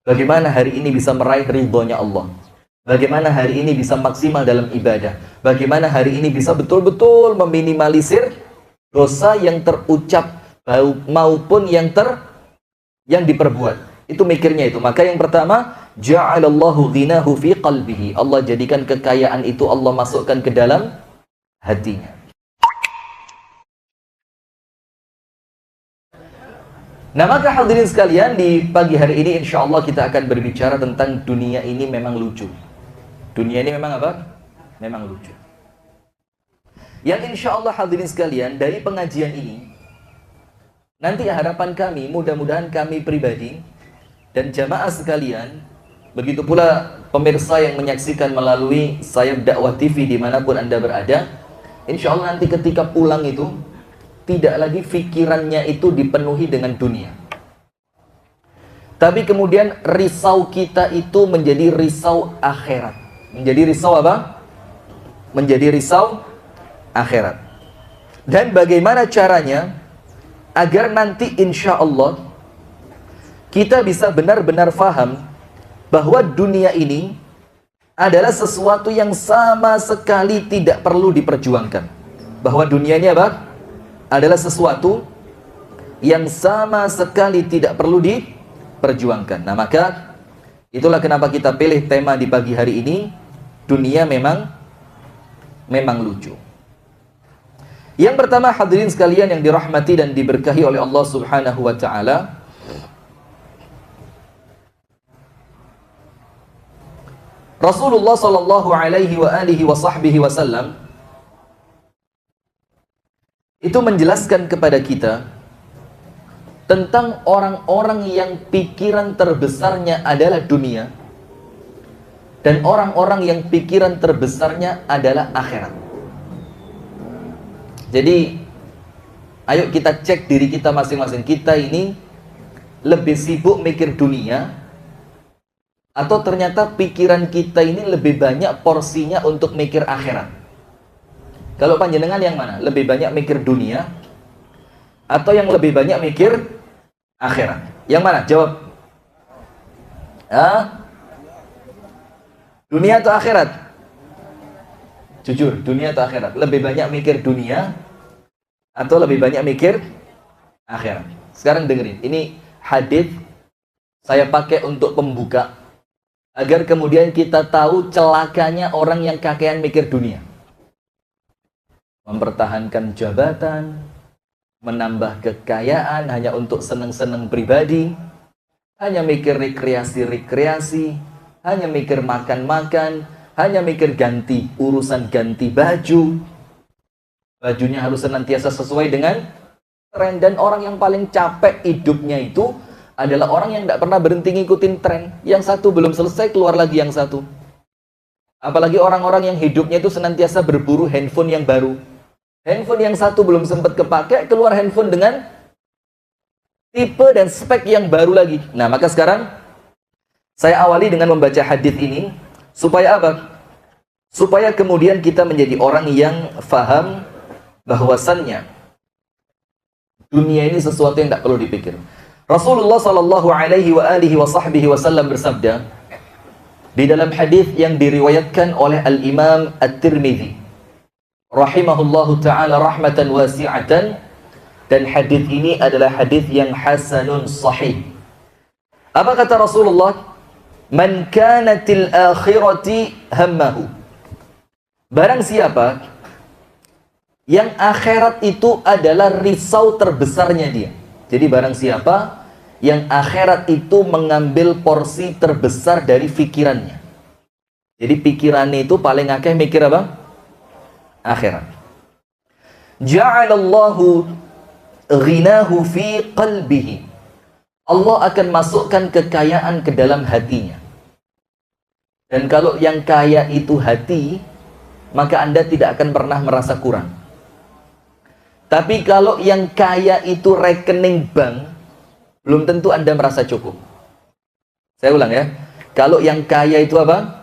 Bagaimana hari ini bisa meraih ridhonya Allah? Bagaimana hari ini bisa maksimal dalam ibadah? Bagaimana hari ini bisa betul-betul meminimalisir dosa yang terucap maupun yang diperbuat. Itu mikirnya itu. Maka yang pertama, ja'alallahu ghinahu fi qalbihi. Allah jadikan kekayaan itu Allah masukkan ke dalam hatinya. Nah, maka hadirin sekalian, di pagi hari ini insya Allah kita akan berbicara tentang dunia ini memang lucu. Dunia ini memang apa? Memang lucu. Yang insya Allah hadirin sekalian, dari pengajian ini, nanti harapan kami, mudah-mudahan kami pribadi dan jamaah sekalian, begitu pula pemirsa yang menyaksikan melalui Sayap Dakwah TV dimanapun Anda berada, insya Allah nanti ketika pulang itu, tidak lagi pikirannya itu dipenuhi dengan dunia. Tapi kemudian risau kita itu menjadi risau akhirat. Menjadi risau apa? Menjadi risau akhirat. Dan bagaimana caranya agar nanti insya Allah kita bisa benar-benar faham bahwa dunia ini adalah sesuatu yang sama sekali tidak perlu diperjuangkan. Bahwa dunia ini apa? Adalah sesuatu yang sama sekali tidak perlu diperjuangkan. Nah, maka itulah kenapa kita pilih tema di pagi hari ini, dunia memang lucu. Yang pertama hadirin sekalian yang dirahmati dan diberkahi oleh Allah Subhanahu wa taala, Rasulullah sallallahu alaihi wa alihi wa sahbihi wasallam itu menjelaskan kepada kita tentang orang-orang yang pikiran terbesarnya adalah dunia dan orang-orang yang pikiran terbesarnya adalah akhirat. Jadi ayo kita cek diri kita masing-masing. Kita ini lebih sibuk mikir dunia atau ternyata pikiran kita ini lebih banyak porsinya untuk mikir akhirat? Kalau panjenengan yang mana? Lebih banyak mikir dunia atau yang lebih banyak mikir akhirat? Yang mana? Jawab. Dunia atau akhirat? Jujur, dunia atau akhirat? Lebih banyak mikir dunia atau lebih banyak mikir akhirat? Sekarang dengerin, ini hadis saya pakai untuk pembuka agar kemudian kita tahu celakanya orang yang kakean mikir dunia. Mempertahankan jabatan, menambah kekayaan hanya untuk senang-senang pribadi, hanya mikir rekreasi-rekreasi, hanya mikir makan-makan, hanya mikir ganti, urusan ganti baju. Bajunya harus senantiasa sesuai dengan tren. Dan orang yang paling capek hidupnya itu adalah orang yang tidak pernah berhenti ngikutin tren. Yang satu belum selesai, keluar lagi yang satu. Apalagi orang-orang yang hidupnya itu senantiasa berburu handphone yang baru. Handphone yang satu belum sempat kepake, keluar handphone dengan tipe dan spek yang baru lagi. Nah, maka sekarang saya awali dengan membaca hadis ini supaya apa? Supaya kemudian kita menjadi orang yang faham bahwasannya dunia ini sesuatu yang tidak perlu dipikir. Rasulullah sallallahu alaihi wa alihi wa sahbihi wasallam bersabda di dalam hadis yang diriwayatkan oleh Al-Imam At-Tirmidzi rahimahullahu ta'ala rahmatan wasi'atan, dan hadis ini adalah hadis yang hasanun sahih. Apa kata Rasulullah? Man kanatil akhirati hammahu. Barang siapa yang akhirat itu adalah risau terbesarnya dia. Jadi barang siapa yang akhirat itu mengambil porsi terbesar dari pikirannya. Jadi pikirannya itu paling akeh mikir apa? Akhirat. Ja'alallahu ghinahu fi qalbihi. Allah akan masukkan kekayaan ke dalam hatinya. Dan kalau yang kaya itu hati, maka Anda tidak akan pernah merasa kurang. Tapi kalau yang kaya itu rekening bank, belum tentu Anda merasa cukup. Saya ulang ya. Kalau yang kaya itu apa?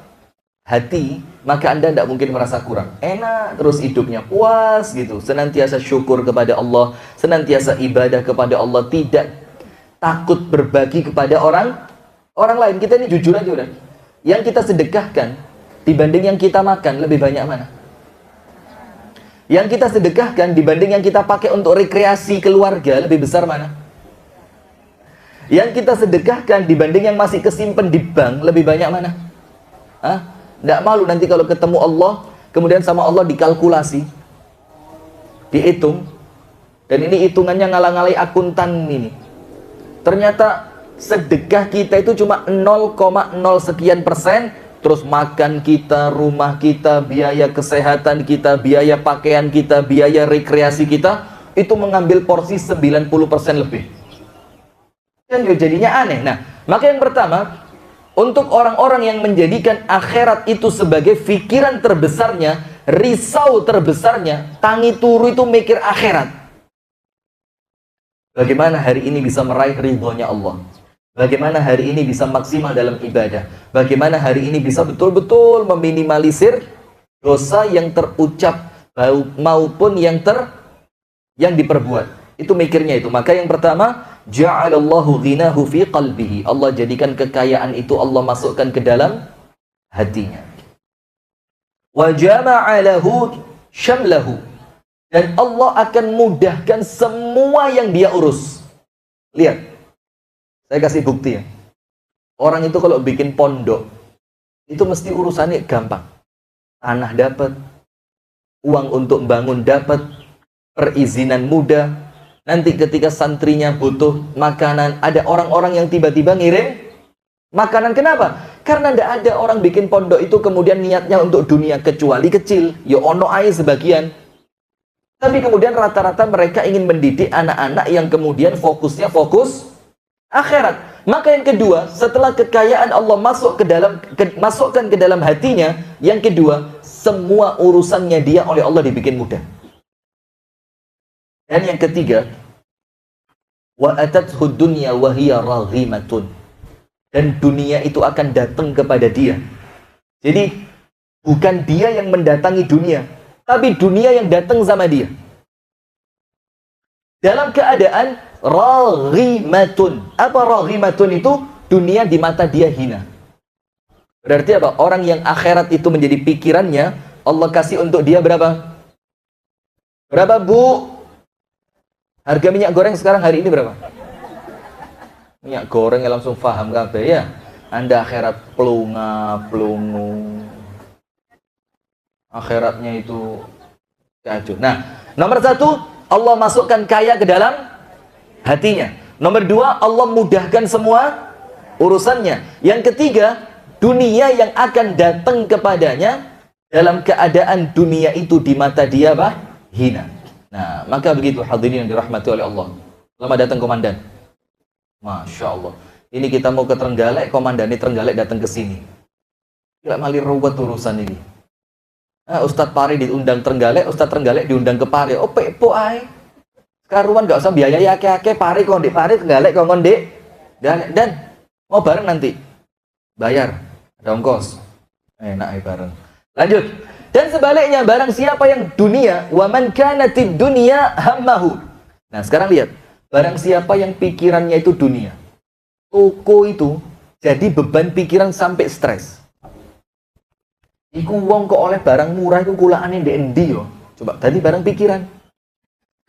Hati, maka Anda tidak mungkin merasa kurang. Enak terus hidupnya, puas gitu. Senantiasa syukur kepada Allah, senantiasa ibadah kepada Allah, tidak takut berbagi kepada orang Orang lain, kita ini jujur aja udah. Yang kita sedekahkan dibanding yang kita makan lebih banyak mana? Yang kita sedekahkan dibanding yang kita pakai untuk rekreasi keluarga lebih besar mana? Yang kita sedekahkan dibanding yang masih kesimpan di bank lebih banyak mana? Hah? Nggak malu nanti kalau ketemu Allah, kemudian sama Allah dikalkulasi, dihitung, dan ini hitungannya ngalang-ngalai akuntan ini. Ternyata sedekah kita itu cuma 0,0 sekian persen, terus makan kita, rumah kita, biaya kesehatan kita, biaya pakaian kita, biaya rekreasi kita, itu mengambil porsi 90% lebih. Dan jadinya aneh. Nah, maka yang pertama, untuk orang-orang yang menjadikan akhirat itu sebagai pikiran terbesarnya, risau terbesarnya, tangi turu itu mikir akhirat. Bagaimana hari ini bisa meraih ridhonya Allah? Bagaimana hari ini bisa maksimal dalam ibadah? Bagaimana hari ini bisa betul-betul meminimalisir dosa yang terucap maupun yang diperbuat? Itu mikirnya itu. Maka yang pertama, ja'alallahu ghinahu fi qalbihi. Allah jadikan kekayaan itu Allah masukkan ke dalam hatinya. Wa jama'a lahu syamlahu. Dan Allah akan mudahkan semua yang dia urus. Lihat. Saya kasih bukti ya. Orang itu kalau bikin pondok, itu mesti urusannya gampang. Tanah dapat, uang untuk bangun dapat, perizinan mudah. Nanti ketika santrinya butuh makanan, ada orang-orang yang tiba-tiba ngirim makanan. Kenapa? Karena tidak ada orang bikin pondok itu kemudian niatnya untuk dunia, kecuali kecil. Ya ono ae sebagian. Tapi kemudian rata-rata mereka ingin mendidik anak-anak yang kemudian fokusnya fokus akhirat. Maka yang kedua, setelah kekayaan Allah masukkan ke dalam hatinya, yang kedua, semua urusannya dia oleh Allah dibikin mudah. Dan yang ketiga, wa atathu dunya wa hiya raghimatun. Dan dunia itu akan datang kepada dia. Jadi bukan dia yang mendatangi dunia, tapi dunia yang datang sama dia. Dalam keadaan raghimatun. Apa raghimatun itu? Dunia di mata dia hina. Berarti apa? Orang yang akhirat itu menjadi pikirannya, Allah kasih untuk dia berapa? Berapa, Bu? Harga minyak goreng sekarang hari ini berapa? Minyak goreng langsung paham kabeh ya. Anda akhirat pelungu. Akhiratnya itu kacau. Nah, nomor satu, Allah masukkan kaya ke dalam hatinya. Nomor dua, Allah mudahkan semua urusannya. Yang ketiga, dunia yang akan datang kepadanya dalam keadaan dunia itu di mata dia apa? Hina. Nah, maka begitu hadirin yang dirahmati oleh Allah. Selamat datang komandan. Masya Allah. Ini kita mau ke Trenggalek, komandan ini Trenggalek datang ke sini. Gila malir ruwet urusan ini. Nah, Ustadz Pari diundang Trenggalek, Ustadz Trenggalek diundang ke Pari. Oh, pepo ay. Karuan gak usah biayai ake-ake, Pari kondik Pari, Trenggalek kondik. Dan mau bareng nanti. Bayar. Ada ongkos. Enak bareng. Lanjut. Dan sebaliknya, barang siapa yang dunia, wa man kanatid dunya hammahu. Nah, sekarang lihat. Barang siapa yang pikirannya itu dunia. Toko itu jadi beban pikiran sampai stres. Iku wong kok oleh barang murah itu kulaane ndek endi yo. Coba tadi barang pikiran.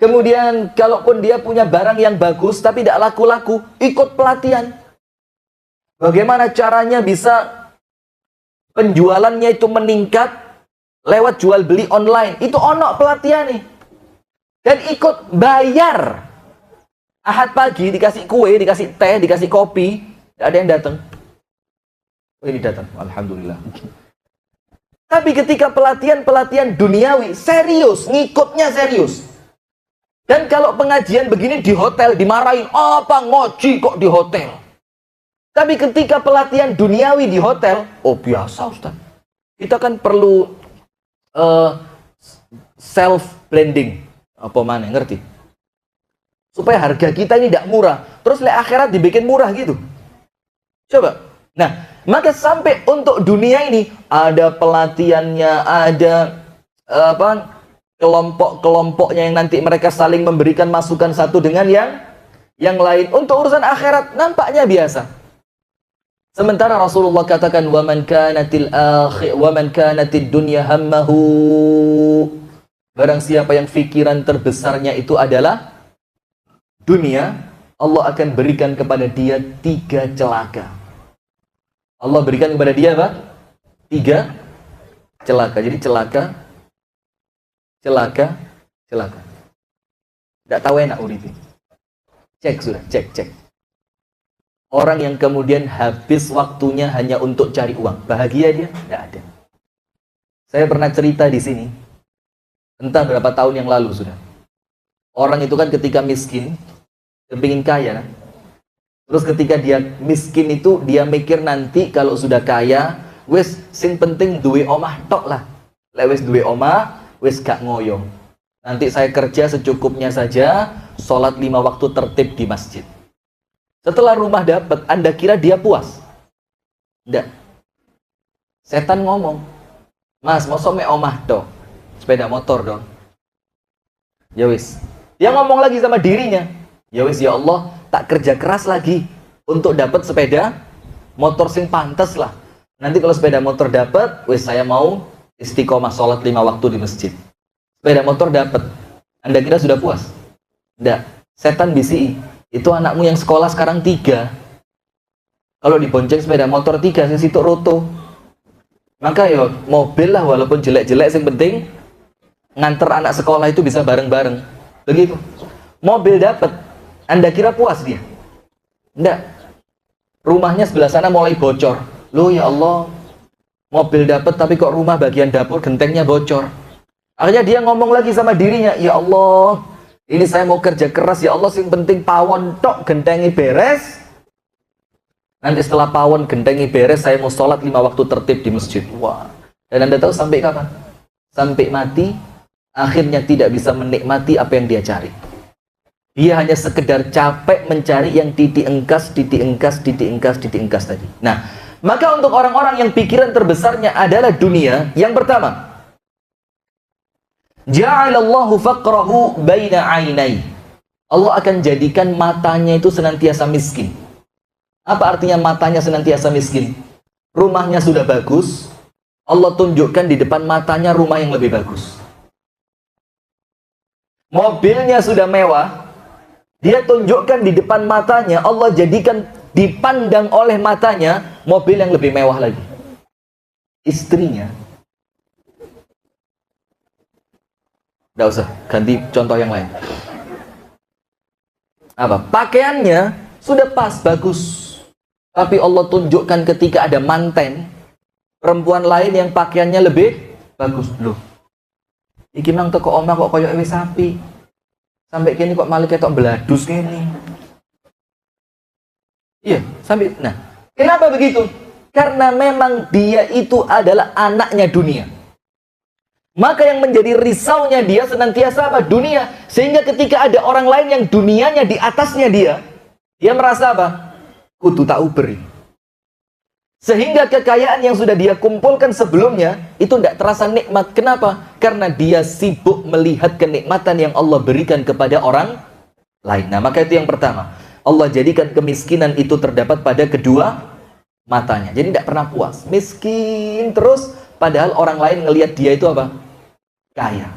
Kemudian kalaupun dia punya barang yang bagus tapi tidak laku-laku, ikut pelatihan. Bagaimana caranya bisa penjualannya itu meningkat lewat jual beli online? Itu ono pelatihan nih. Dan ikut bayar. Ahad pagi dikasih kue, dikasih teh, dikasih kopi, tidak ada yang datang. Oh, ini datang, alhamdulillah. Tapi ketika pelatihan duniawi, serius, ngikutnya serius. Dan kalau pengajian begini di hotel, dimarahin, apa ngoji kok di hotel? Tapi ketika pelatihan duniawi di hotel, oh biasa Ustaz. Kita kan perlu self-branding. Apa mana, ngerti? Supaya harga kita ini tidak murah. Terus le akhirat dibikin murah gitu. Coba. Nah, maka sampai untuk dunia ini ada pelatihannya, ada kelompok-kelompoknya yang nanti mereka saling memberikan masukan satu dengan yang lain. Untuk urusan akhirat nampaknya biasa. Sementara Rasulullah katakan wa man kanatid dunya hammahu, barang siapa yang pikiran terbesarnya itu adalah dunia, Allah akan berikan kepada dia 3 celaka. Allah berikan kepada dia apa? 3 celaka. Jadi celaka. Tidak tahu enak uripi. Cek sudah, cek. Orang yang kemudian habis waktunya hanya untuk cari uang, bahagia dia? Tidak ada. Saya pernah cerita di sini, entah berapa tahun yang lalu sudah. Orang itu kan ketika miskin, kepingin kaya. Terus ketika dia miskin itu, dia mikir nanti kalau sudah kaya, wes sing penting duwe omah tok lah. Lek wes duwe omah, wes gak ngoyo. Nanti saya kerja secukupnya saja, sholat 5 waktu tertib di masjid. Setelah rumah dapat, Anda kira dia puas? Tidak. Setan ngomong, Mas, mau some omah tok, sepeda motor dong. Ya wis. Dia ngomong lagi sama dirinya, ya wis ya Allah, tak kerja keras lagi untuk dapat sepeda motor sing pantas lah. Nanti kalau sepeda motor dapat, wis saya mau istiqomah sholat 5 waktu di masjid. Sepeda motor dapat, Anda kira sudah puas? Tidak. Setan bisi, itu anakmu yang sekolah sekarang 3. Kalau dibonceng sepeda motor 3, sing situ roto. Maka ya mobil lah, walaupun jelek-jelek, yang penting nganter anak sekolah itu bisa bareng-bareng. Begitu. Mobil dapat, Anda kira puas dia? Tidak. Rumahnya sebelah sana mulai bocor. Loh ya Allah, mobil dapat tapi kok rumah bagian dapur gentengnya bocor. Akhirnya dia ngomong lagi sama dirinya, ya Allah, ini saya mau kerja keras, ya Allah, yang penting pawon tok gentengi beres. Nanti setelah pawon gentengi beres, saya mau sholat 5 waktu tertib di masjid. Wah. Dan Anda tahu sampai kapan? Sampai mati, akhirnya tidak bisa menikmati apa yang dia cari. Dia hanya sekedar capek mencari yang titik engkas tadi. Nah, maka untuk orang-orang yang pikiran terbesarnya adalah dunia, yang pertama, ja'alallahu faqrahu baina ainai. Allah akan jadikan matanya itu senantiasa miskin. Apa artinya matanya senantiasa miskin? Rumahnya sudah bagus, Allah tunjukkan di depan matanya rumah yang lebih bagus. Mobilnya sudah mewah, dia tunjukkan di depan matanya, Allah jadikan dipandang oleh matanya mobil yang lebih mewah lagi. Istrinya, nggak usah, ganti contoh yang lain. Apa? Pakaiannya sudah pas, bagus. Tapi Allah tunjukkan ketika ada manten, perempuan lain yang pakaiannya lebih bagus. Loh, iki nang teko omah kok koyo ewe sapi. Sampai kini kok malah ketok beladus kini. Iya, sampai. Nah, kenapa begitu? Karena memang dia itu adalah anaknya dunia. Maka yang menjadi risaunya dia senantiasa apa? Dunia. Sehingga ketika ada orang lain yang dunianya di atasnya dia merasa apa? Kudu tak uberi. Sehingga kekayaan yang sudah dia kumpulkan sebelumnya itu tidak terasa nikmat. Kenapa? Karena dia sibuk melihat kenikmatan yang Allah berikan kepada orang lain. Nah, maka itu yang pertama. Allah jadikan kemiskinan itu terdapat pada kedua matanya. Jadi tidak pernah puas. Miskin terus, padahal orang lain ngelihat dia itu apa? Kaya.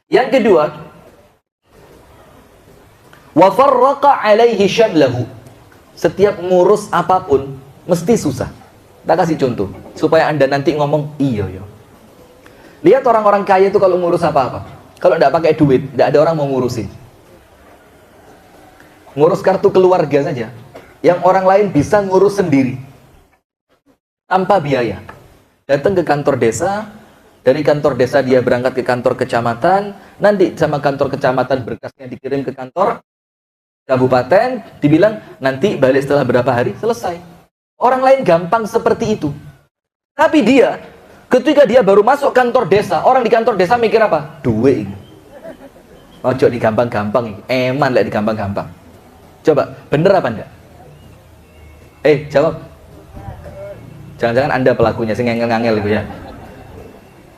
Yang kedua, wa farraqa alaihi syamlahu. Setiap ngurus apapun mesti susah. Tak kasih contoh supaya Anda nanti ngomong iya ya. Lihat orang-orang kaya itu kalau ngurus apa-apa, kalau tidak pakai duit, tidak ada orang mau ngurusin. Ngurus kartu keluarga saja, yang orang lain bisa ngurus sendiri tanpa biaya. Datang ke kantor desa, dari kantor desa dia berangkat ke kantor kecamatan, nanti sama kantor kecamatan berkasnya dikirim ke kantor kabupaten, dibilang nanti balik setelah berapa hari, selesai. Orang lain gampang seperti itu. Tapi dia, ketika dia baru masuk kantor desa, orang di kantor desa mikir apa? Duit. Ojo digampang-gampang, eman lah digampang-gampang. Coba, bener apa enggak? Jawab. Jangan-jangan Anda pelakunya, sing ngangel-ngangel itu ya.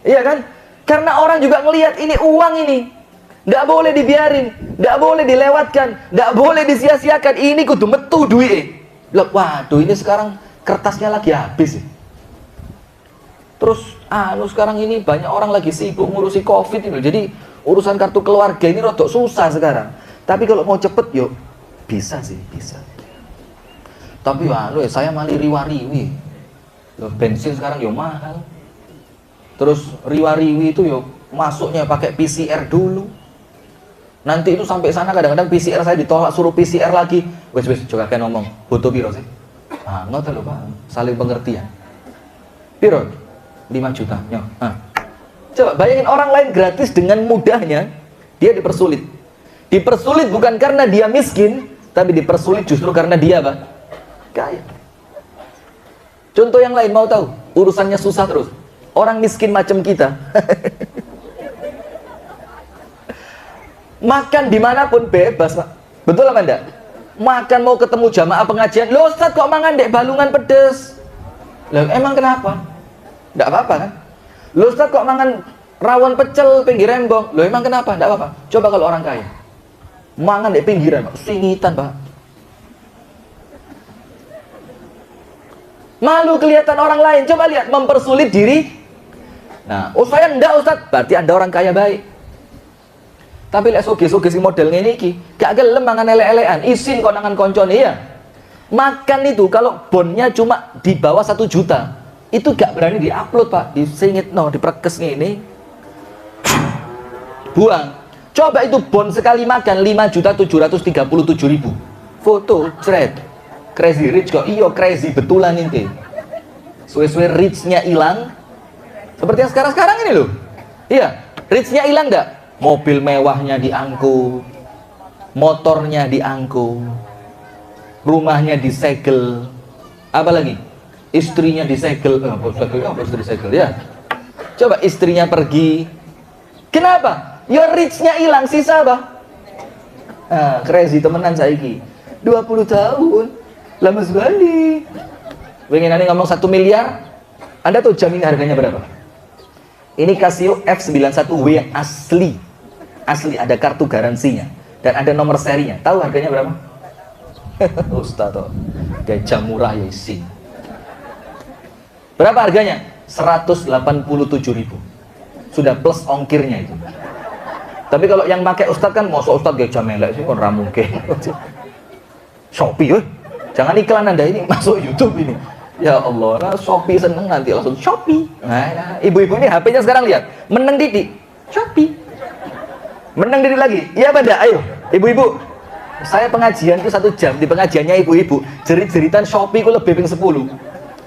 Iya kan? Karena orang juga ngelihat ini uang ini. Nggak boleh dibiarin, nggak boleh dilewatkan, nggak boleh disia-siakan. Ini kudu metu duit. Loh, waduh ini sekarang kertasnya lagi habis. Terus sekarang ini banyak orang lagi sibuk ngurusi COVID ini. Jadi urusan kartu keluarga ini rodok susah sekarang. Tapi kalau mau cepet yuk bisa sih, bisa. Tapi saya malah riwa-riwi. Bensin sekarang yo mahal. Terus riwa-riwi itu yo masuknya pakai PCR dulu. Nanti itu sampai sana kadang-kadang PCR saya ditolak, suruh PCR lagi. Wes coba kan ngomong, butuh piro sih? Ngoten lho Pak, saling pengertian. Piro? 5 juta. Coba bayangin orang lain gratis dengan mudahnya, dia dipersulit. Dipersulit bukan karena dia miskin, tapi dipersulit justru karena dia apa? Kaya. Contoh yang lain mau tahu? Urusannya susah terus. Orang miskin macam kita. Makan dimanapun bebas, Pak. Betul apa enggak? Makan mau ketemu jamaah pengajian, loh Ustaz kok mangan dek balungan pedes? Loh emang kenapa? Enggak apa-apa kan? Loh Ustaz kok mangan rawon pecel pinggir rembong? Loh emang kenapa? Enggak apa-apa. Coba kalau orang kaya mangan dek pinggiran, Pak. Singitan, Pak. Malu kelihatan orang lain. Coba lihat, mempersulit diri. Nah, saya enggak Ustaz, berarti Anda orang kaya baik. Tapi lek soge-soge si model ngene iki, gak gelem mangan elek-elekan, isin konangan koncone ya. Makan itu kalau bonnya cuma di bawah 1 juta, itu gak berani diupload, Pak. Disingitno, diperkes ngene. Buang. Coba itu bon sekali makan 5.737.000. Foto, thread. Crazy rich kok. Iya, crazy betulan ini. Suwe-suwe rich-nya hilang. Seperti yang sekarang-sekarang ini loh. Iya, rich-nya hilang enggak? Mobil mewahnya diangkut, motornya diangkut, rumahnya disegel, apa lagi? Istrinya disegel. Istri disegel ya. Coba istrinya pergi. Kenapa? Ya rich-nya hilang, sisa apa? Crazy temenan saiki. 20 tahun, lama sekali. Pengen nanti ngomong 1 miliar, Anda tahu jamin harganya berapa? Ini Casio F91W yang asli. Asli, ada kartu garansinya dan ada nomor serinya. Tahu harganya berapa? Ustaz toh. Gajah murah ya isi. Berapa harganya? 187.000. Sudah plus ongkirnya itu. Tapi kalau yang pakai Ustaz kan mosok Ustaz gajah melek sih kon ra mungkin. Shopee, jangan iklan Anda ini masuk YouTube ini. Ya Allah, nah Shopee seneng nanti langsung Shopee. Nah, ibu-ibu ini HP-nya sekarang lihat, meneng didik, Shopee. Meneng didik lagi, iya apa enggak? Ayo, ibu-ibu. Saya pengajian itu 1 jam, di pengajiannya ibu-ibu, jerit-jeritan Shopee ku lebih ping 10.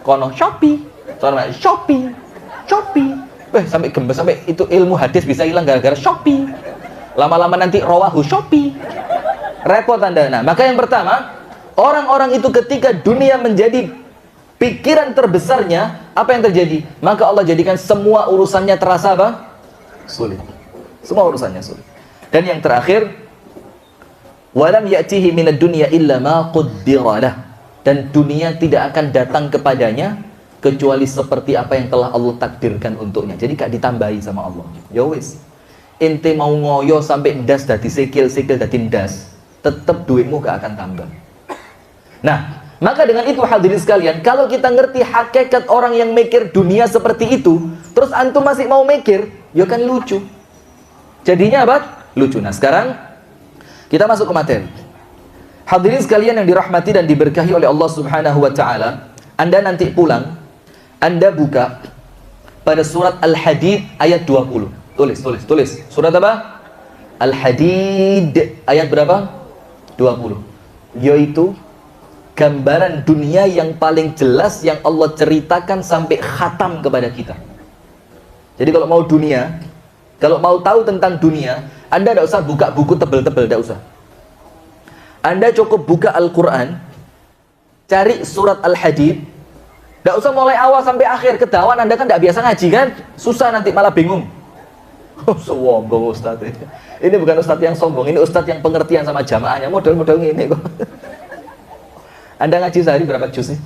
Kono Shopee, soalnya Shopee, Shopee. Sampai gembes, sampai itu ilmu hadis bisa hilang gara-gara Shopee. Lama-lama nanti rawahu Shopee. Repot Anda. Nah, maka yang pertama, orang-orang itu ketika dunia menjadi pikiran terbesarnya, apa yang terjadi? Maka Allah jadikan semua urusannya terasa apa? Sulit. Semua urusannya sulit. Dan yang terakhir, walam ya'tihi minad dunya illa ma quddira lah. Dan dunia tidak akan datang kepadanya kecuali seperti apa yang telah Allah takdirkan untuknya. Jadi gak ditambahi sama Allah. Ya wis. Ente mau ngoyo sampai ndas dadi sikil-sikil dadi ndas, tetap duitmu gak akan tambah. Nah, maka dengan itu hadirin sekalian, kalau kita ngerti hakikat orang yang mikir dunia seperti itu, terus antum masih mau mikir, ya kan lucu. Jadinya apa? Lucu. Nah sekarang kita masuk ke materi. Hadirin sekalian yang dirahmati dan diberkahi oleh Allah Subhanahu wa Ta'ala, Anda nanti pulang, Anda buka pada surat Al-Hadid ayat 20. Tulis. Surat apa? Al-Hadid ayat berapa? 20. Yaitu gambaran dunia yang paling jelas yang Allah ceritakan sampai khatam kepada kita. Jadi kalau mau dunia, kalau mau tahu tentang dunia, Anda tidak usah buka buku tebel-tebel, tidak usah. Anda cukup buka Al-Quran, cari surat Al-Hadid, tidak usah mulai awal sampai akhir. Ketahuan Anda kan tidak biasa ngaji kan, susah nanti malah bingung. Sombong Ustaz. Ini bukan Ustaz yang sombong, ini Ustaz yang pengertian sama jamaahnya, model-model ini kok. Anda ngaji sehari berapa juz sih?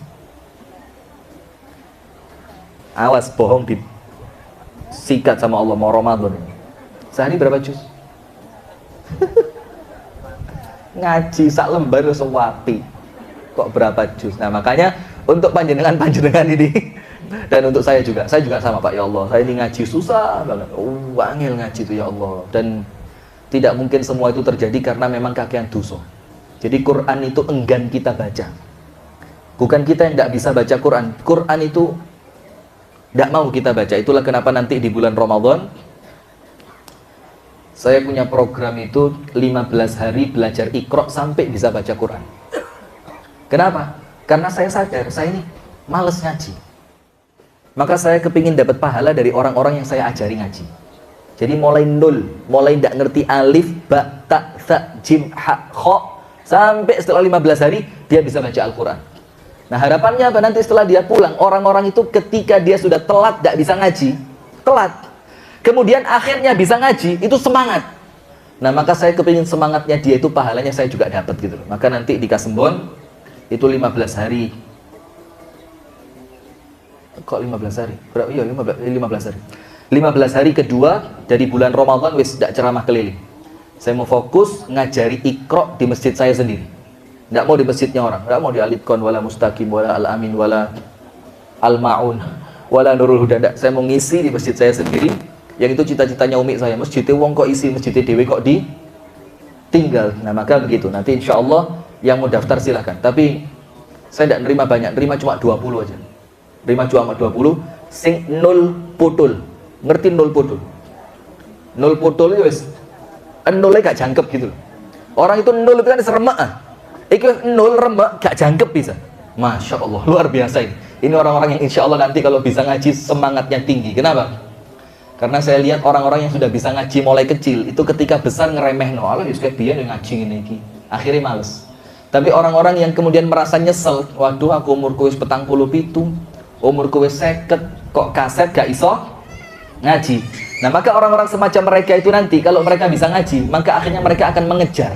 Awas bohong disikat sama Allah mau Ramadan. Sehari berapa juz? Ngaji sak lembar sewapi. kok berapa juz. Nah makanya untuk panjenengan ini dan untuk saya juga sama Pak, ya Allah saya ini ngaji susah banget, angel ngaji itu ya Allah. Dan tidak mungkin semua itu terjadi karena memang kakean dosa. Jadi Quran itu enggan kita baca, bukan kita yang tidak bisa baca Quran. Quran itu tidak mau kita baca. Itulah kenapa nanti di bulan Ramadan saya punya program itu 15 hari belajar Iqra sampai bisa baca Quran. Kenapa? Karena saya sadar saya ini males ngaji. Maka saya kepingin dapat pahala dari orang-orang yang saya ajari ngaji. Jadi mulai nol, mulai tidak ngerti alif, ba, ta, tha, jim, ha, kho, sampai setelah 15 hari dia bisa baca Al-Quran. Nah harapannya apa? Nanti setelah dia pulang, orang-orang itu ketika dia sudah telat tidak bisa ngaji, telat, kemudian akhirnya bisa ngaji, itu semangat. Nah maka saya kepingin semangatnya dia itu pahalanya saya juga dapat gitu loh. Maka nanti di Kasembon itu 15 hari. Kok 15 hari? Berapa? Iya 15 hari. 15 hari kedua dari bulan Ramadan wis tidak ceramah keliling. Saya mau fokus ngajari Iqra di masjid saya sendiri. Tidak mau di masjidnya orang. Tidak mau di Alitkon, wala Mustaqim, wala Al-Amin, wala Al-Ma'un, wala Nurul Huda. Tidak. Saya mau ngisi di masjid saya sendiri. Yang itu cita-citanya umi saya. Masjidnya wong kok isi, masjidnya dewe kok ditinggal. Nah maka begitu. Nanti insya Allah yang mau daftar silahkan. Tapi saya tidak nerima banyak. Nerima cuma 20 aja. Nerima cuma 20. Sing nol putul. Ngerti nol putul? Nol putul itu wis nolnya gak jangkep gitu. Orang itu nol itu kan seremak. Itu nol remak gak jangkep bisa. Masya Allah, luar biasa ini. Ini orang-orang yang insya Allah nanti kalau bisa ngaji semangatnya tinggi. Kenapa? Karena saya lihat orang-orang yang sudah bisa ngaji mulai kecil itu ketika besar ngeremeh no, Allah kayak dia yang ngaji ini, akhirnya males. Tapi orang-orang yang kemudian merasa nyesel, waduh aku umurku wis 47, umurku wis 50, kok kaset gak iso ngaji. Nah maka orang-orang semacam mereka itu nanti kalau mereka bisa ngaji, maka akhirnya mereka akan mengejar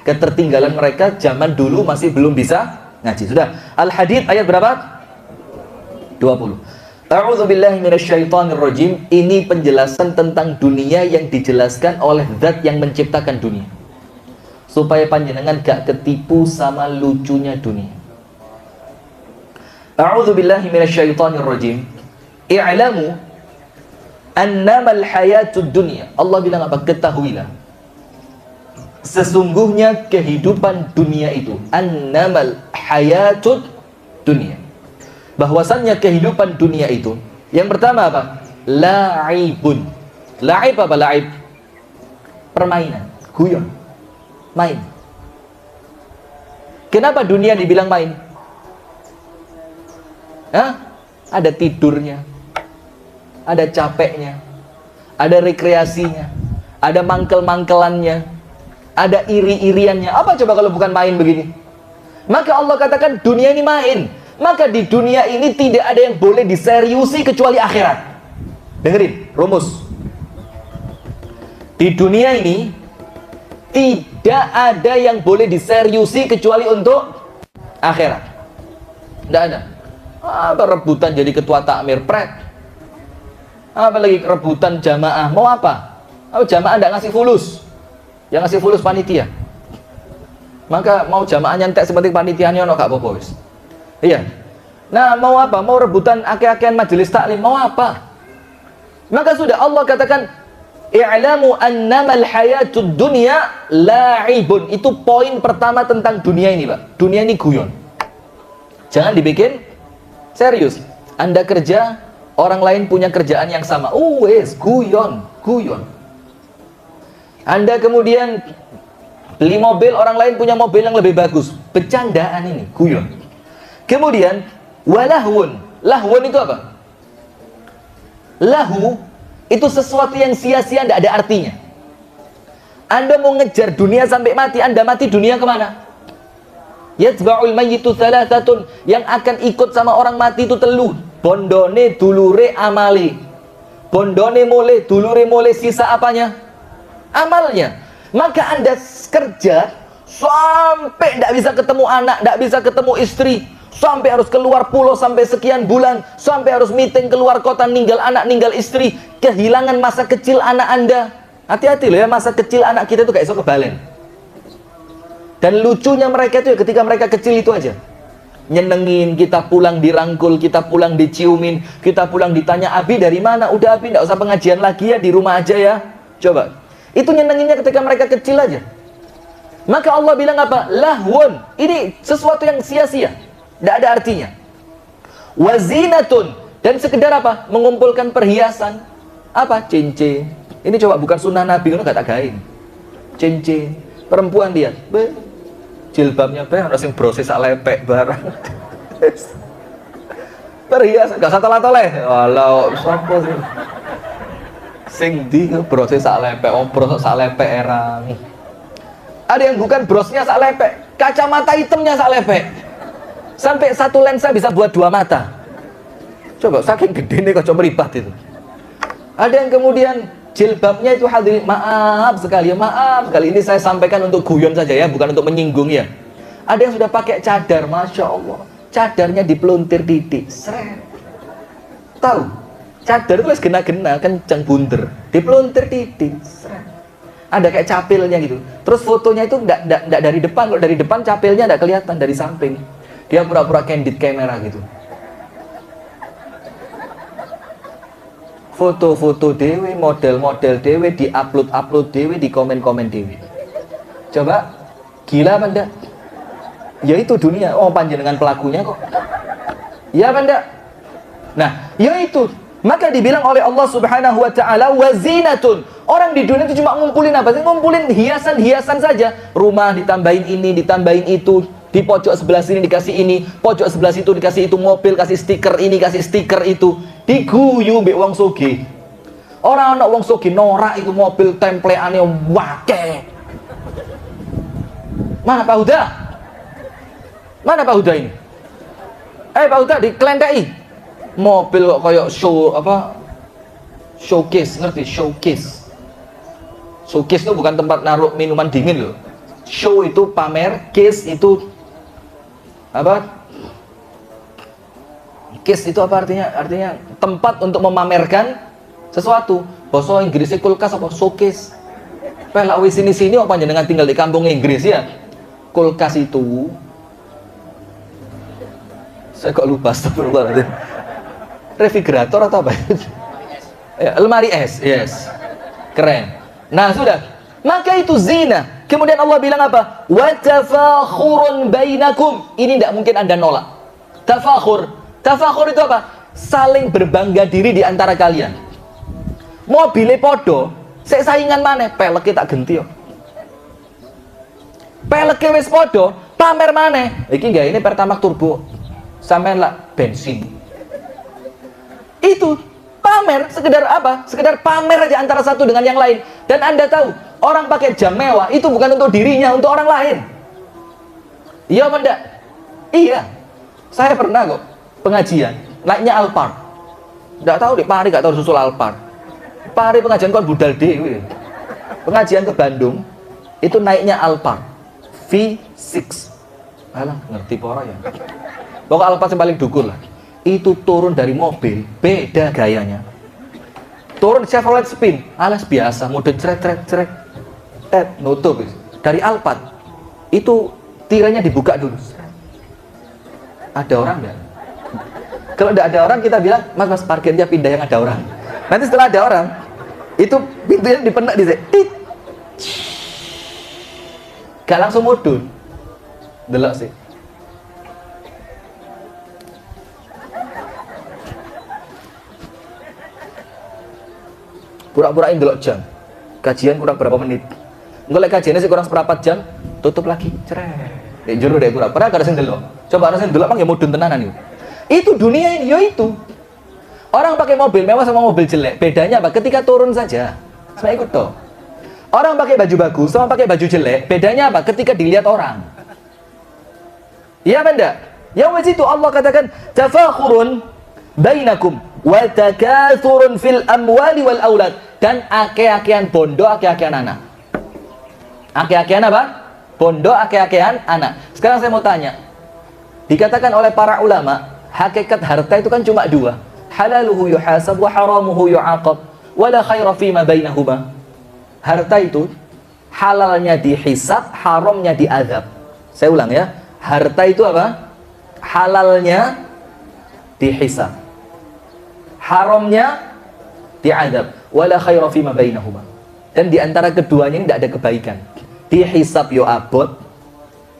ketertinggalan mereka zaman dulu masih belum bisa ngaji. Sudah. Al-Hadid ayat berapa? 20. A'udzubillahi minasyaitonirrajim. Ini penjelasan tentang dunia yang dijelaskan oleh zat yang menciptakan dunia, supaya panjenengan gak ketipu sama lucunya dunia. A'udzubillahi minasyaitonirrajim. I'lamu annamal hayatud dunya. Allah bilang apa? Ketahuilah sesungguhnya kehidupan dunia itu, annamal hayatud dunya, bahwasannya kehidupan dunia itu yang pertama apa? La'ibun. La'ib apa la'ib? Permainan, guyon, main. Kenapa dunia dibilang main? Hah? Ada tidurnya, ada capeknya, ada rekreasinya, ada mangkel-mangkelannya, ada iri-iriannya. Apa coba kalau bukan main begini? Maka Allah katakan dunia ini main. Maka di dunia ini tidak ada yang boleh diseriusi kecuali akhirat. Dengerin, rumus. Di dunia ini tidak ada yang boleh diseriusi kecuali untuk akhirat. Tidak ada. Apa rebutan jadi ketua takmir pret? Apa lagi rebutan jamaah? Mau apa? Apa jamaah tidak ngasih fulus? Yang ngasih fulus panitia. Maka mau jamaah nyantek seperti panitianya no gak apa-apa wis. Iya. Nah, mau apa? Mau rebutan akeh-akehan majelis taklim, mau apa? Maka sudah Allah katakan, "I'lamu annamal hayatud dunya la'ibun." Itu poin pertama tentang dunia ini, Pak. Dunia ini guyon. Jangan dibikin serius. Anda kerja, orang lain punya kerjaan yang sama. Wes, guyon, guyon. Anda kemudian beli mobil, orang lain punya mobil yang lebih bagus. Bercandaan ini, guyon. Kemudian walahun. Lahun itu apa? Lahu itu sesuatu yang sia-sia, tidak ada artinya. Anda mau ngejar dunia sampai mati, Anda mati dunia kemana? Yatba'ul mayyitu thalathatun. Yang akan ikut sama orang mati itu telu. Bondone, dulure, amali. Bondone mole, dulure mole, sisa apanya? Amalnya. Maka Anda kerja sampai tidak bisa ketemu anak, tidak bisa ketemu istri, sampai harus keluar pulau sampai sekian bulan, sampai harus meeting keluar kota, ninggal anak, ninggal istri, kehilangan masa kecil anak Anda. Hati-hati loh ya, masa kecil anak kita itu gak iso kebalen. Dan lucunya mereka itu ya ketika mereka kecil itu aja. Nyenengin, kita pulang dirangkul, kita pulang diciumin, kita pulang ditanya, Abi dari mana? Udah Abi, nggak usah pengajian lagi ya, di rumah aja ya. Coba. Itu nyenenginnya ketika mereka kecil aja. Maka Allah bilang apa? Lahwun. Ini sesuatu yang sia-sia. Nggak ada artinya. Wazinatun. Dan sekedar apa? Mengumpulkan perhiasan. Apa? Cincin. Ini coba bukan sunnah Nabi, nggak tak gain. Cincin. Perempuan lihat. Jilbabnya harus yang brose sak lepek barang. Perhiasan gak satu latoleh. Walau sapa sih. Sing di brose sak lepek, bros sak lepek erang. Ada yang bukan brosnya sak lepek, kacamata hitamnya sak lepek. Sampai satu lensa bisa buat 2 mata. Coba saking gede nih kocok meripat itu. Ada yang kemudian jilbabnya itu hadirin, maaf sekali ini saya sampaikan untuk guyon saja ya, bukan untuk menyinggung ya. Ada yang sudah pakai cadar, masya Allah, cadarnya dipeluntir titik, seret. Tahu? Cadar itu gena-gena, kencang bunder, dipeluntir titik, seret. Ada kayak capilnya gitu. Terus fotonya itu enggak dari depan, kalau dari depan capilnya enggak kelihatan, dari samping. Dia pura-pura candid kamera gitu. Foto-foto dewe, model-model dewe, di-upload dewe, di komen-komen dewe. Coba, gila apa enggak? Ya itu dunia, oh panjenengan pelakunya kok. Ya apa enggak? Nah, ya itu. Maka dibilang oleh Allah Subhanahu wa taala wazinatun. Orang di dunia itu cuma ngumpulin apa sih? Ngumpulin hiasan-hiasan saja. Rumah ditambahin ini, ditambahin itu. Di pojok sebelah sini dikasih ini, pojok sebelah situ dikasih itu, mobil kasih stiker ini, kasih stiker itu. Diguyu mbek wong sugih. Ora ana wong sugih norak itu mobil templeane wake. Mana Pak Huda? Mana Pak Huda ini? Pak Huda diklenteki. Mobil kok kayak show apa? Showcase, ngerti? Showcase. Showcase itu bukan tempat naruh minuman dingin loh. Show itu pamer, case itu apa? Case itu apa artinya? Artinya tempat untuk memamerkan sesuatu. Bahasa Inggrisnya kulkas apa? Showcase. Pelak wis sini apa panjenengan tinggal di kampung Inggris ya? Kulkas itu saya kok lupa, astagfirullahaladzim. Refrigerator atau apa? Ya, lemari es, yes. Keren. Nah, sudah. Maka itu zina. Kemudian Allah bilang apa? Wa tafakhurun bainakum. Ini tidak mungkin Anda nolak. Tafakhur. Tafakhur itu apa? Saling berbangga diri di antara kalian. Mobile podo, sik saingan maneh, peleke tak genti yo. Peleke wis podo, pamer maneh. Iki enggak ini Pertamax turbo. Sampean lah bensin. Itu pamer, sekedar apa? Sekedar pamer aja antara satu dengan yang lain. Dan Anda tahu, orang pakai jam mewah itu bukan untuk dirinya, untuk orang lain. Iya apa enggak? Iya. Saya pernah kok pengajian, naiknya Alphard. Enggak tahu di Pari, enggak tahu susul Alphard. Pari pengajian kon budal dewe. Pengajian ke Bandung itu naiknya Alphard V6. Alah, ngerti pora ya. Pokok Alphard yang paling dukur lah. Itu turun dari mobil, beda gayanya. Turun Chevrolet Spin, alas biasa, mode cerek, nutup. Dari Alphard, itu tiranya dibuka dulu. Ada orang enggak? Kalau enggak ada orang, kita bilang, mas parkirnya pindah yang ada orang. Nanti setelah ada orang, itu pintunya dipenak di sini. Gak langsung mudun. Delok sih. Pura-purain delok jam. Kajian kurang berapa menit. Engko lek kajiannya sih kurang seperempat jam, tutup lagi. Ceret. Nek jero dek pura-pura kada sing delok. Coba ana sing delok mang ya mudun tenanan itu. Itu dunia ini, yo itu. Orang pakai mobil mewah sama mobil jelek, bedanya apa? Ketika turun saja. Saya ikut toh. Orang pakai baju bagus sama pakai baju jelek, bedanya apa? Ketika dilihat orang. Iya apa enggak? Ya wes itu Allah katakan tafakhurun bainakum wa takathurun fil amwali wal aulad, dan ake-akean bondo, ake-akean anak. Ake-akean apa? Bondo, ake-akean anak. Sekarang saya mau tanya. Dikatakan oleh para ulama, hakikat harta itu kan cuma dua. Halaluhu yuhasab wa haramuhu yu'aqab. Wala khaira fima bainahuma. Harta itu halalnya dihisab, haramnya diazab. Saya ulang ya, harta itu apa? Halalnya dihisab, haramnya diazab. Wala khaira fima bainahuma. Dan di antara keduanya ini tidak ada kebaikan. Dihisab yo abot,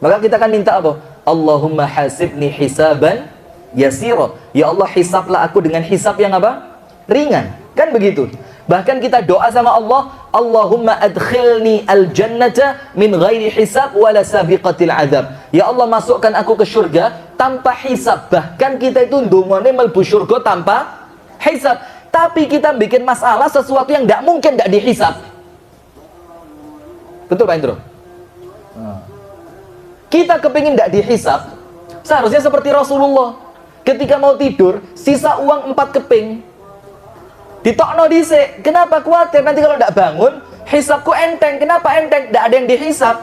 maka kita akan minta apa? Allahumma hasibni hisaban yasira. Ya Allah, hisablah aku dengan hisab yang apa? Ringan. Kan begitu. Bahkan kita doa sama Allah, Allahumma adkhilni al-jannata min ghairi hisab wala sabiqatil azab. Ya Allah, masukkan aku ke surga tanpa hisab. Bahkan kita itu ndongone mlebu surga tanpa hisab. Tapi kita bikin masalah sesuatu yang tidak mungkin tidak dihisab. Betul Pak Indro? Kita kepingin tidak dihisab, seharusnya seperti Rasulullah. Ketika mau tidur, sisa uang 4 keping. Ditokno dhisik. Kenapa khawatir nanti kalau tidak bangun, hisabku enteng. Kenapa enteng? Tidak ada yang dihisab.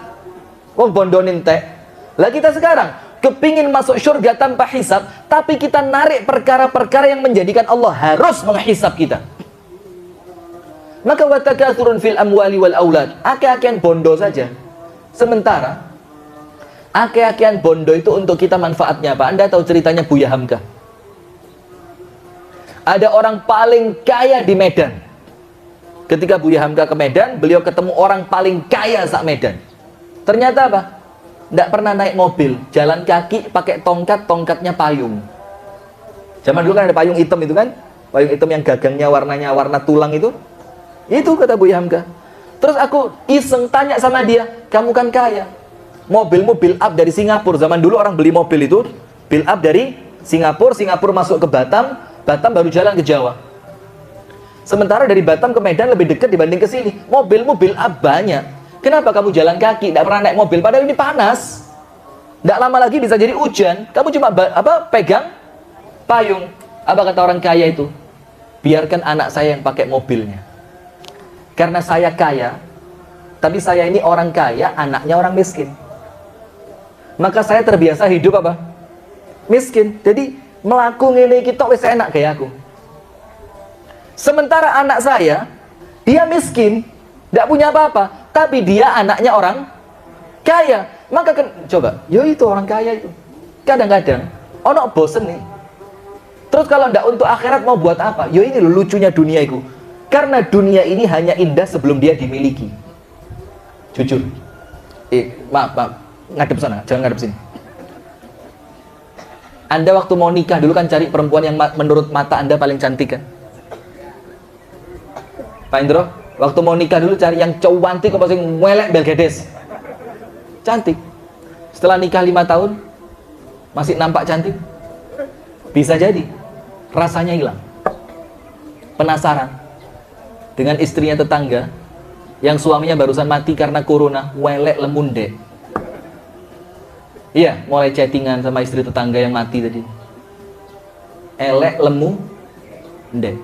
Wong bondo entek. Lah kita sekarang kepingin masuk surga tanpa hisab, tapi kita narik perkara-perkara yang menjadikan Allah harus menghisab kita. Maka watakathurun fil amwali wal aulad. Akeh-akehan bondo saja. Sementara akeh-akehan bondo itu untuk kita manfaatnya apa? Anda tahu ceritanya Buya Hamka? Ada orang paling kaya di Medan. Ketika Buya Hamka ke Medan, beliau ketemu orang paling kaya sak Medan. Ternyata apa? Tidak pernah naik mobil, jalan kaki pakai tongkat, tongkatnya payung. Zaman dulu kan ada payung hitam itu kan? Payung hitam yang gagangnya warnanya warna tulang itu. Itu kata Buya Hamka. Terus aku iseng tanya sama dia, kamu kan kaya, mobilmu build up dari Singapura. Zaman dulu orang beli mobil itu build up dari Singapura, Singapura masuk ke Batam, Batam baru jalan ke Jawa. Sementara dari Batam ke Medan lebih dekat dibanding ke sini. Mobilmu build up banyak. Kenapa kamu jalan kaki, tidak pernah naik mobil? Padahal ini panas. Tidak lama lagi bisa jadi hujan. Kamu cuma pegang payung. Apa kata orang kaya itu? Biarkan anak saya yang pakai mobilnya. Karena saya kaya, tapi saya ini orang kaya, anaknya orang miskin. Maka saya terbiasa hidup apa? Miskin. Jadi melaku ngene kita wis enak kayak aku. Sementara anak saya, dia miskin, tidak punya apa-apa, tapi dia anaknya orang kaya. Maka coba, yo itu orang kaya itu. Kadang-kadang ono bosen nih. Terus kalau tidak untuk akhirat mau buat apa? Yo ini loh lucunya dunia itu. Karena dunia ini hanya indah sebelum dia dimiliki. Jujur. Maaf, ngadep sana, jangan ngadep sini. Anda waktu mau nikah dulu kan cari perempuan yang menurut mata Anda paling cantik kan? Pak Indro, waktu mau nikah dulu cari yang cantik apa sing welek belgedes. Cantik. Setelah nikah 5 tahun masih nampak cantik? Bisa jadi rasanya hilang. Penasaran dengan istrinya tetangga yang suaminya barusan mati karena corona, welek lemunde. Iya, mulai chattingan sama istri tetangga yang mati tadi. Elek lemu ndek.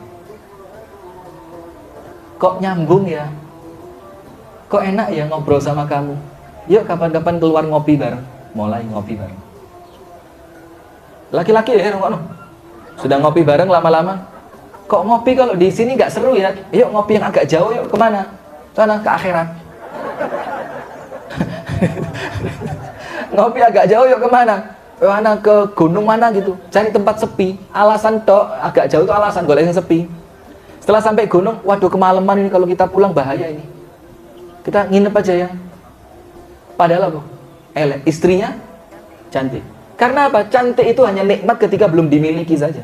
Kok nyambung ya? Kok enak ya ngobrol sama kamu? Yuk kapan-kapan keluar ngopi bareng. Mulai ngopi bareng. Laki-laki ya, sudah ngopi bareng lama-lama. Kok ngopi kalau di sini nggak seru ya? Yuk ngopi yang agak jauh, yuk kemana? Sana ke akhirat. Ngopi agak jauh, yuk kemana? Mana ke gunung mana gitu? Cari tempat sepi. Alasan tok agak jauh itu alasan golek yang sepi. Setelah sampai gunung, waduh kemalaman ini kalau kita pulang bahaya ini. Kita nginep aja ya. Padahal apa? Istrinya cantik. Karena apa? Cantik itu hanya nikmat ketika belum dimiliki saja.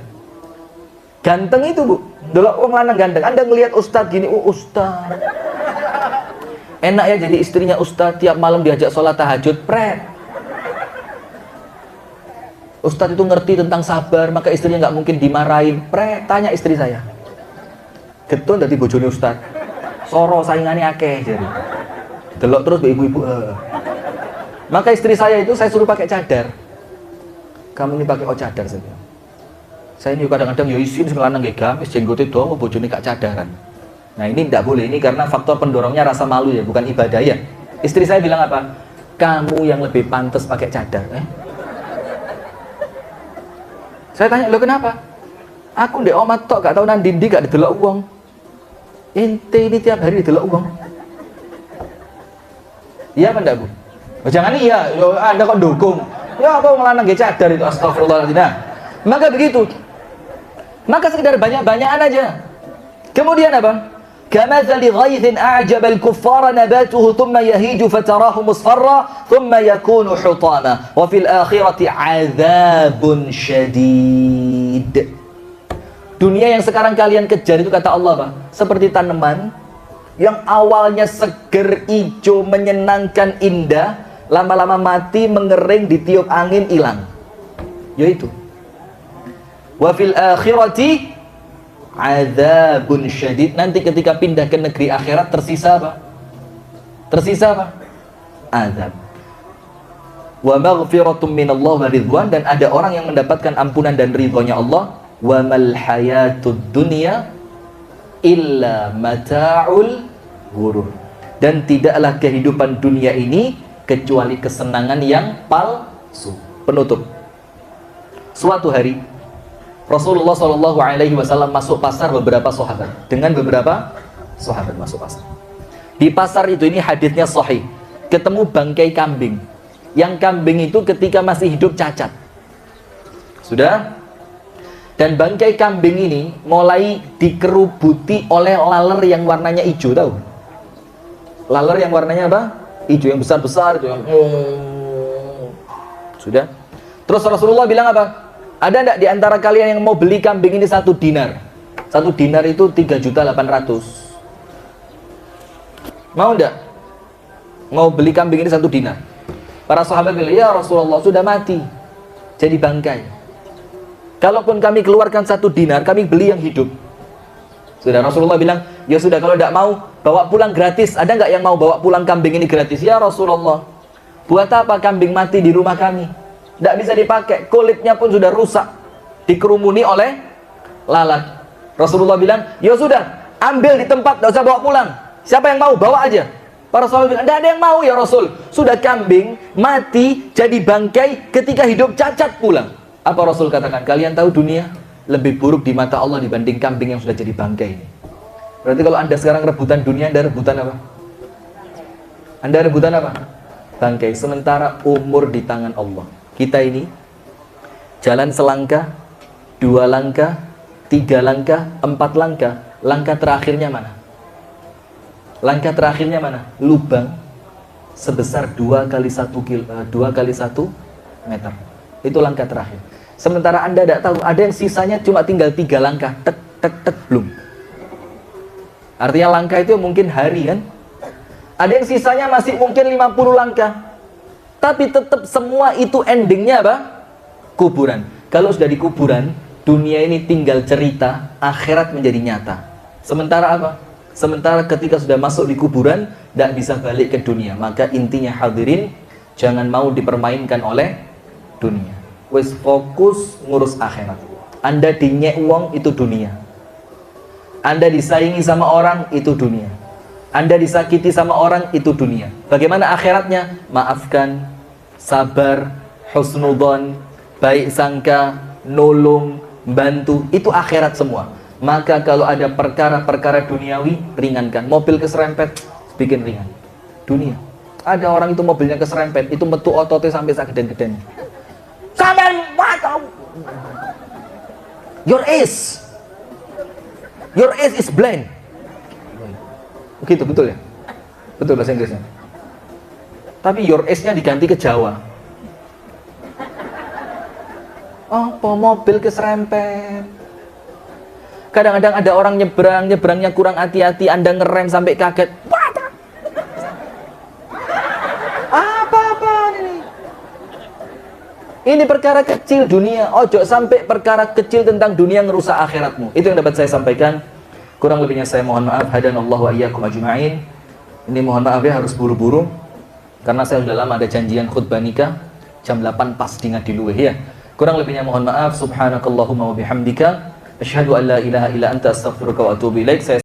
Ganteng itu bu, delok wong lanang ganteng. Anda ngelihat ustadz gini, ustadz. Enak ya jadi istrinya ustadz, tiap malam diajak sholat tahajud, pret. Ustadz itu ngerti tentang sabar, maka istrinya nggak mungkin dimarahin, pret. Tanya istri saya. Getun dari bojone ustadz. Soro saingannya akeh jadi. Delok terus ibu-ibu. Maka istri saya itu saya suruh pakai cadar. Kamu ini pakai cadar saja. Saya ini kadang-kadang ya isin sekarang nggak gamis jenggote doang bojone gak cadaran. Nah ini tidak boleh, ini karena faktor pendorongnya rasa malu ya, bukan ibadah ya. Istri saya bilang apa? Kamu yang lebih pantas pakai cadar. Saya tanya, lo kenapa? Aku ndek omah tok gak tau nang ndi gak didelok wong. Ente ini tiap hari didelok wong. Iya apa enggak, Bu? Oh, jangan iya, Anda kok dukung. Ya apa ngelanang ge cadar itu, astagfirullahaladzim. Nah, maka begitu. Maka sekedar banyak-banyakan aja. Kemudian apa? Kamathali ghaithin a'jaba al-kuffara nabatuhu thumma yahiju fatarahu musfarra thumma yakunu hutama wa fil akhirati 'adzabun syadid. Dunia yang sekarang kalian kejar itu, kata Allah, Pak, seperti tanaman yang awalnya seger, hijau, menyenangkan, indah, lama-lama mati, mengering, ditiup angin, hilang. Yaitu wa fil akhirati adzabun syadid. Nanti ketika pindah ke negeri akhirat tersisa apa? Tersisa apa? Azab. Wa maghfiratum minallah wa ridwan, dan ada orang yang mendapatkan ampunan dan ridhonya Allah. Wa mal hayatud dunya illa mata'ul ghurur. Dan tidaklah kehidupan dunia ini kecuali kesenangan yang palsu. Penutup. Suatu hari Rasulullah SAW masuk pasar beberapa sahabat. Dengan beberapa sahabat masuk pasar. Di pasar itu, ini hadisnya sahih, ketemu bangkai kambing. Yang kambing itu ketika masih hidup cacat. Sudah? Dan bangkai kambing ini mulai dikerubuti oleh laler yang warnanya hijau, tahu? Laler yang warnanya apa? Hijau, yang besar-besar itu yang sudah. Terus Rasulullah bilang apa? Ada enggak di antara kalian yang mau beli kambing ini 1 dinar? 1 dinar itu 3.800.000. Mau enggak? Mau beli kambing ini 1 dinar? Para sahabat bilang, ya Rasulullah, sudah mati, jadi bangkai. Kalaupun kami keluarkan 1 dinar, kami beli yang hidup. Sudah, Rasulullah bilang, ya sudah, kalau tidak mau, bawa pulang gratis. Ada enggak yang mau bawa pulang kambing ini gratis? Ya Rasulullah, buat apa kambing mati di rumah kami? Tidak bisa dipakai, kulitnya pun sudah rusak, dikerumuni oleh lalat. Rasulullah bilang, ya sudah, ambil di tempat, tidak usah bawa pulang. Siapa yang mau, bawa aja. Para sahabat bilang, tidak ada yang mau ya Rasul. Sudah kambing mati jadi bangkai ketika hidup cacat pulang. Apa Rasul katakan? Kalian tahu dunia lebih buruk di mata Allah dibanding kambing yang sudah jadi bangkai ini. Berarti kalau Anda sekarang rebutan dunia, Anda rebutan apa? Anda rebutan apa? Bangkai. Sementara umur di tangan Allah. Kita ini jalan selangkah, 2 langkah, 3 langkah, 4 langkah. Langkah terakhirnya mana? Langkah terakhirnya mana? Lubang sebesar 2 kali 1 meter. Itu langkah terakhir. Sementara Anda tidak tahu, ada yang sisanya cuma tinggal 3 langkah. Tek, tek, tek, belum. Artinya langkah itu mungkin hari, kan? Ada yang sisanya masih mungkin 50 langkah. Tapi tetap semua itu endingnya apa? Kuburan. Kalau sudah di kuburan, dunia ini tinggal cerita, akhirat menjadi nyata. Sementara apa? Sementara ketika sudah masuk di kuburan, tidak bisa balik ke dunia. Maka intinya hadirin, jangan mau dipermainkan oleh dunia. Wes fokus ngurus akhirat. Anda dinyek uang, itu dunia. Anda disaingi sama orang, itu dunia. Anda disakiti sama orang, itu dunia. Bagaimana akhiratnya? Maafkan, sabar, husnudzon, baik sangka, nolong, bantu. Itu akhirat semua. Maka kalau ada perkara-perkara duniawi, ringankan. Mobil keserempet, bikin ringan. Dunia. Ada orang itu mobilnya keserempet, itu metu ototnya sampai sageden-geden. Sampai matau. Your ace is blind. Begitu, betul ya? Betul bahasa Inggrisnya. Tapi your ace-nya diganti ke Jawa. Apa mobil keserempet? Kadang-kadang ada orang nyebrangnya kurang hati-hati, Anda ngerem sampai kaget. Apa ini? Ini perkara kecil dunia. Ojo sampai perkara kecil tentang dunia ngerusak akhiratmu. Itu yang dapat saya sampaikan. Kurang lebihnya saya mohon maaf. Hadanallahu wa iyyakum ajma'in. Ini mohon maaf ya, harus buru-buru karena saya sudah lama ada janjian khutbah nikah jam 8 pas di Ngadiluwih ya. Kurang lebihnya mohon maaf. Subhanakallahumma wa bihamdika asyhadu an la ilaha illa anta astaghfiruka wa atubu ilaik.